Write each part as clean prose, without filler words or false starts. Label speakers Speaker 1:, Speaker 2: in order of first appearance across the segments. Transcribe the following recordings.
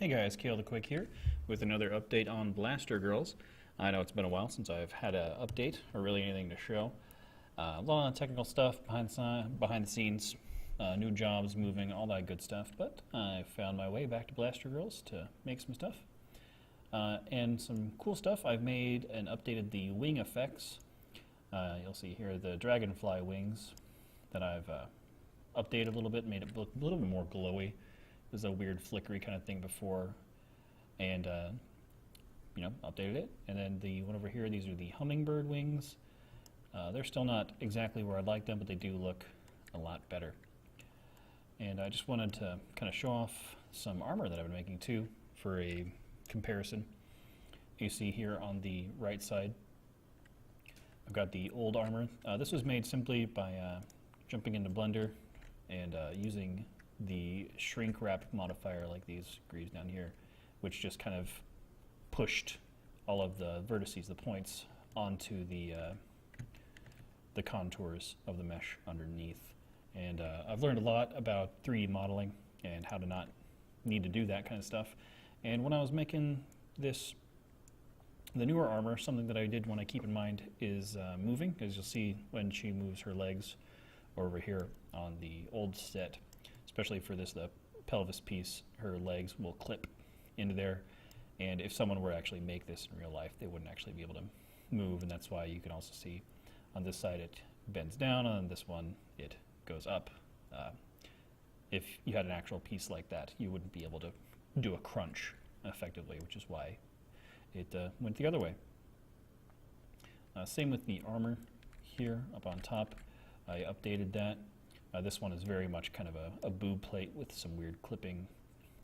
Speaker 1: Hey guys, Kale the Quick here with another update on Blaster Girls. I know it's been a while since I've had an update or really anything to show. A lot of technical stuff behind the scenes, new jobs, moving, all that good stuff, but I found my way back to Blaster Girls to make some stuff. And some cool stuff. I've made and updated the wing effects. You'll see here the Dragonfly Wings that I've updated a little bit, made it look a little bit more glowy. It was a weird flickery kind of thing before, and updated it. And then the one over here, these are the Hummingbird Wings. They're still not exactly where I'd like them, but they do look a lot better. And I just wanted to kind of show off some armor that I've been making too for a comparison. You see here on the right side, I've got the old armor. This was made simply by jumping into Blender and using the shrink wrap modifier like these greaves down here, which just kind of pushed all of the vertices, the points, onto the contours of the mesh underneath. And I've learned a lot about 3D modeling and how to not need to do that kind of stuff. And when I was making this, the newer armor, something that I did want to keep in mind is moving, as you'll see when she moves her legs over here on the old set. Especially for this, the pelvis piece, her legs will clip into there, and if someone were to actually make this in real life, they wouldn't actually be able to move, and that's why you can also see on this side it bends down, and on this one it goes up. If you had an actual piece like that, you wouldn't be able to do a crunch effectively, which is why it went the other way. Same with the armor here up on top. I updated that. This one is very much kind of a boob plate with some weird clipping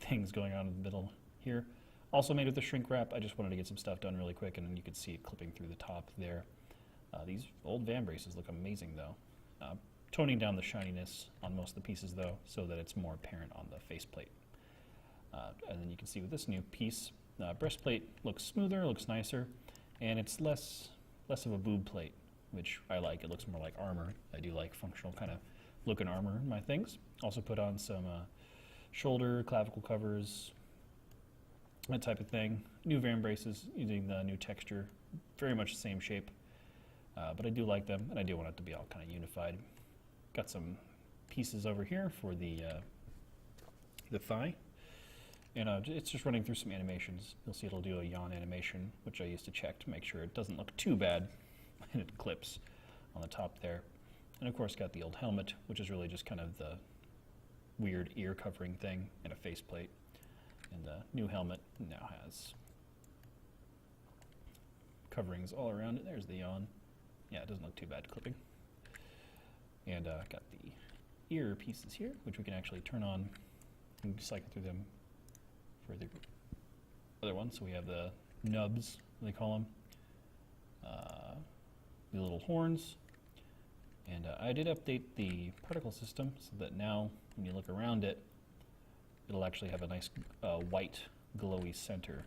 Speaker 1: things going on in the middle here. Also made with the shrink wrap. I just wanted to get some stuff done really quick, and then you could see it clipping through the top there. These old van braces look amazing though. Toning down the shininess on most of the pieces though, so that it's more apparent on the faceplate. And then you can see with this new piece, breastplate looks smoother, looks nicer, and it's less of a boob plate, which I like. It looks more like armor. I do like functional kind of look and armor in my things. Also put on some shoulder, clavicle covers, that type of thing. New van braces using the new texture, very much the same shape, but I do like them, and I do want it to be all kind of unified. Got some pieces over here for the thigh, and it's just running through some animations. You'll see it'll do a yawn animation, which I used to check to make sure it doesn't look too bad when it clips on the top there. And of course got the old helmet, which is really just kind of the weird ear covering thing and a faceplate. And the new helmet now has coverings all around it. There's the yawn. Yeah, it doesn't look too bad clipping. And got the ear pieces here, which we can actually turn on and cycle through them for the other ones. So we have the nubs, they call them, the little horns. And I did update the particle system so that now when you look around it, it'll actually have a nice white glowy center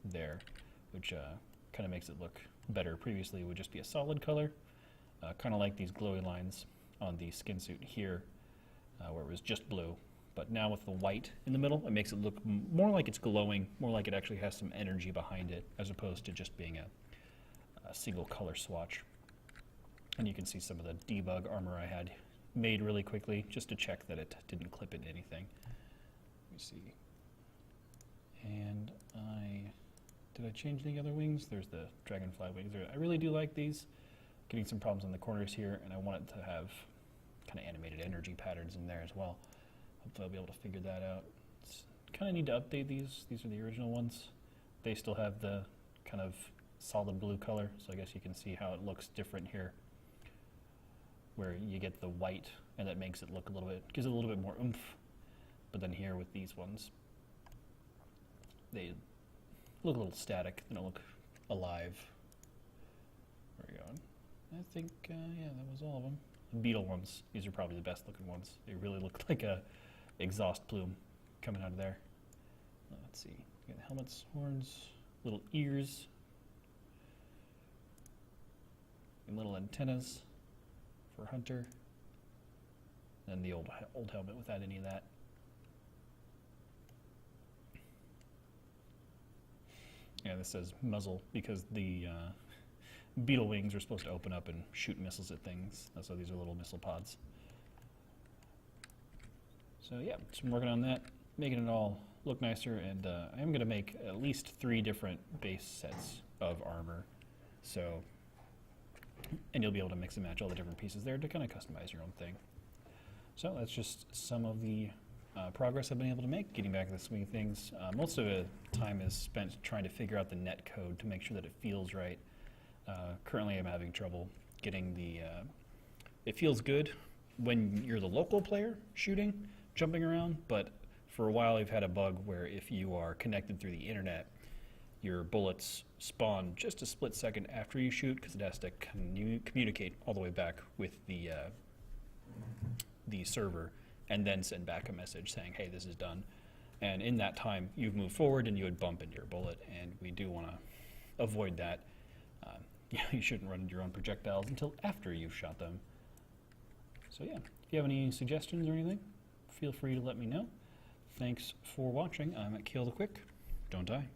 Speaker 1: there, which kind of makes it look better. Previously it would just be a solid color, kind of like these glowy lines on the skin suit here, where it was just blue. But now with the white in the middle, it makes it look more like it's glowing, more like it actually has some energy behind it, as opposed to just being a single color swatch. And you can see some of the debug armor I had made really quickly just to check that it didn't clip into anything. Let me see. And did I change the other wings? There's the Dragonfly Wings. I really do like these. Getting some problems in the corners here, and I want it to have kind of animated energy patterns in there as well. Hopefully I'll be able to figure that out. Kind of need to update these. These are the original ones. They still have the kind of solid blue color, so I guess you can see how it looks different here, where you get the white, and that makes it look a little bit, gives it a little bit more oomph. But then here with these ones, they look a little static. They don't look alive. Where are we going? I think, yeah, that was all of them. The beetle ones, these are probably the best looking ones. They really look like a exhaust plume coming out of there. Let's see, we got helmets, horns, little ears, and little antennas for Hunter, and the old helmet without any of that. Yeah, this says muzzle because the beetle wings are supposed to open up and shoot missiles at things. So these are little missile pods. So yeah, just been working on that, making it all look nicer, and I am going to make at least 3 different base sets of armor. So, and you'll be able to mix and match all the different pieces there to kind of customize your own thing. So that's just some of the progress I've been able to make, getting back to the swing of things. Most of the time is spent trying to figure out the net code to make sure that it feels right. Currently I'm having trouble getting the, it feels good when you're the local player shooting, jumping around, but for a while I've had a bug where if you are connected through the internet, your bullets spawn just a split second after you shoot because it has to communicate all the way back with the server and then send back a message saying, hey, this is done. And in that time, you've moved forward and you would bump into your bullet, and we do want to avoid that. You shouldn't run into your own projectiles until after you've shot them. So yeah, if you have any suggestions or anything, feel free to let me know. Thanks for watching. I'm at Kill the Quick. Don't die.